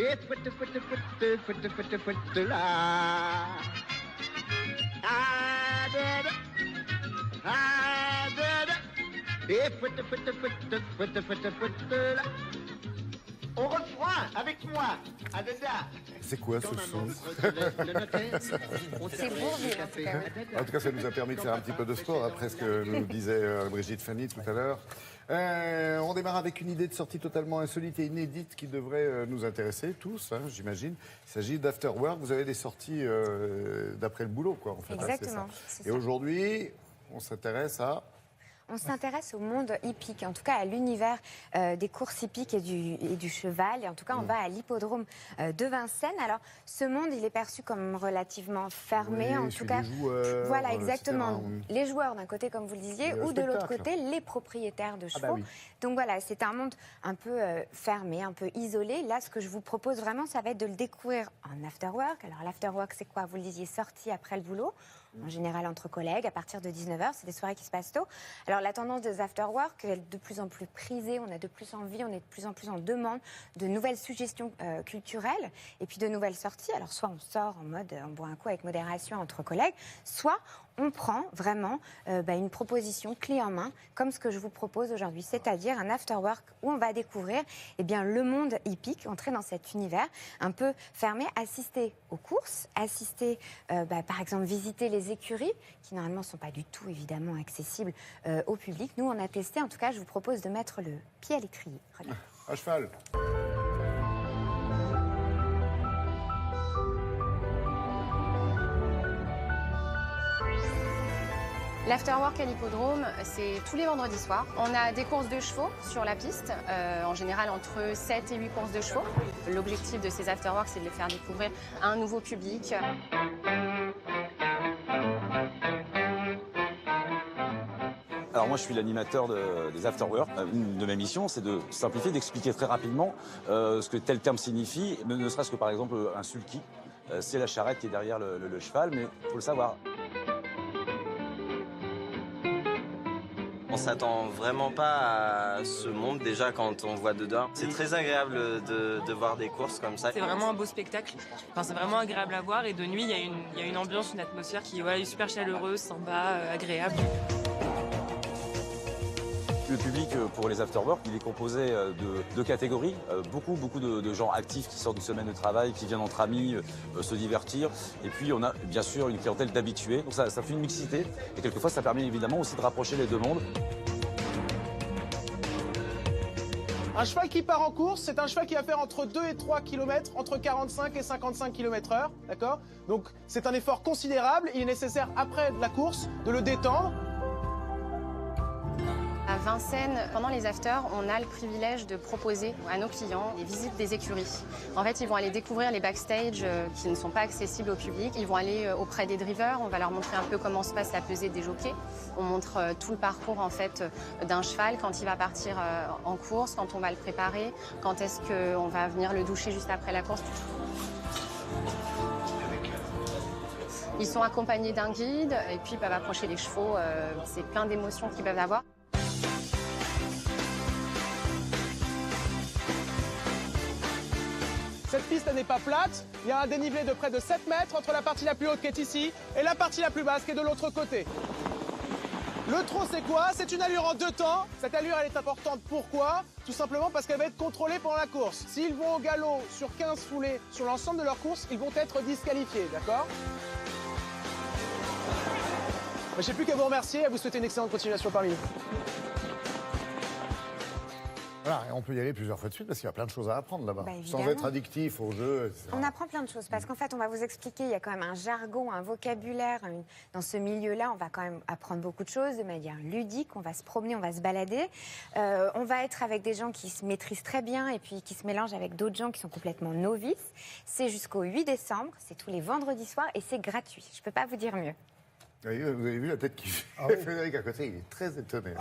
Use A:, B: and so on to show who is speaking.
A: Et fouette là. Et fouette là. On refrain avec moi.
B: C'est quoi ce son?
C: C'est Bourvil, en tout cas.
B: En tout cas, ça nous a permis de faire un petit peu de sport, après ce que nous disait Brigitte Fanny tout à l'heure. On démarre avec une idée de sortie totalement insolite et inédite qui devrait nous intéresser tous, hein, j'imagine. Il s'agit d'After Work. Vous avez des sorties d'après le boulot, quoi, en fait.
C: Exactement.
B: C'est ça. Et aujourd'hui, on s'intéresse à...
C: On s'intéresse au monde hippique, en tout cas à l'univers des courses hippiques et du cheval. Et en tout cas, on va à l'hippodrome de Vincennes. Alors, ce monde, il est perçu comme relativement fermé.
B: Oui,
C: en tout cas,
B: joueurs,
C: voilà, exactement.
B: etc.
C: Les joueurs d'un côté, comme vous le disiez, ou de l'autre côté, les propriétaires de chevaux.
B: oui.
C: Donc voilà, c'est un monde un peu fermé, un peu isolé. Là, ce que je vous propose vraiment, ça va être de le découvrir en afterwork. Alors, l'afterwork, c'est quoi? Vous le disiez, sortie après le boulot. En général entre collègues, à partir de 19h, c'est des soirées qui se passent tôt. Alors la tendance des after-work est de plus en plus prisée, on a de plus envie, on est de plus en plus en demande de nouvelles suggestions culturelles et puis de nouvelles sorties. Alors soit on sort en mode, on boit un coup avec modération entre collègues, soit on prend vraiment une proposition clé en main, comme ce que je vous propose aujourd'hui, c'est-à-dire un after-work où on va découvrir le monde hippique, entrer dans cet univers un peu fermé, assister aux courses, assister, par exemple, visiter les écuries, qui normalement ne sont pas du tout, évidemment, accessibles au public. Nous, on a testé, en tout cas, je vous propose de mettre le pied à l'étrier. Regarde.
B: À cheval.
D: L'afterwork à l'hippodrome, c'est tous les vendredis soirs. On a des courses de chevaux sur la piste, en général entre 7 et 8 courses de chevaux. L'objectif de ces afterworks, c'est de les faire découvrir à un nouveau public.
E: Alors moi je suis l'animateur des afterworks. Une de mes missions c'est de simplifier, d'expliquer très rapidement ce que tel terme signifie, ne serait-ce que par exemple un sulky. C'est la charrette qui est derrière le cheval, mais il faut le savoir.
F: On s'attend vraiment pas à ce monde déjà quand on voit dedans. C'est très agréable de voir des courses comme ça.
G: C'est vraiment un beau spectacle. Enfin, c'est vraiment agréable à voir et de nuit il y a une ambiance, une atmosphère qui est super chaleureuse, sympa, agréable.
E: Le public pour les afterworks, il est composé de deux catégories. Beaucoup de gens actifs qui sortent d'une semaine de travail, qui viennent entre amis se divertir. Et puis on a bien sûr une clientèle d'habitués. Donc ça fait une mixité. Et quelquefois ça permet évidemment aussi de rapprocher les deux mondes.
H: Un cheval qui part en course, c'est un cheval qui va faire entre 2 et 3 km, entre 45 et 55 km/h, d'accord? Donc c'est un effort considérable. Il est nécessaire après la course de le détendre.
D: À Vincennes, pendant les afters, on a le privilège de proposer à nos clients des visites des écuries. En fait, ils vont aller découvrir les backstage qui ne sont pas accessibles au public. Ils vont aller auprès des drivers, on va leur montrer un peu comment se passe la pesée des jockeys. On montre tout le parcours en fait d'un cheval quand il va partir en course, quand on va le préparer, quand est-ce qu'on va venir le doucher juste après la course. Ils sont accompagnés d'un guide et puis ils peuvent approcher les chevaux. C'est plein d'émotions qu'ils peuvent avoir.
H: Cette piste n'est pas plate, il y a un dénivelé de près de 7 mètres entre la partie la plus haute qui est ici et la partie la plus basse qui est de l'autre côté. Le trot c'est quoi? C'est une allure en 2 temps. Cette allure elle est importante, pourquoi? Tout simplement parce qu'elle va être contrôlée pendant la course. S'ils vont au galop sur 15 foulées sur l'ensemble de leur course, ils vont être disqualifiés, d'accord? Je n'ai plus qu'à vous remercier et à vous souhaiter une excellente continuation parmi nous.
B: Voilà, et on peut y aller plusieurs fois de suite parce qu'il y a plein de choses à apprendre là-bas. Sans
C: Évidemment.
B: être addictif au jeu, etc.
C: On apprend plein de choses parce qu'en fait, on va vous expliquer, il y a quand même un jargon, un vocabulaire. Dans ce milieu-là, on va quand même apprendre beaucoup de choses de manière ludique. On va se promener, on va se balader. On va être avec des gens qui se maîtrisent très bien et puis qui se mélangent avec d'autres gens qui sont complètement novices. C'est jusqu'au 8 décembre, c'est tous les vendredis soirs et c'est gratuit. Je ne peux pas vous dire mieux.
B: Vous avez vu la tête qui fait Frédéric à côté, il est très étonné.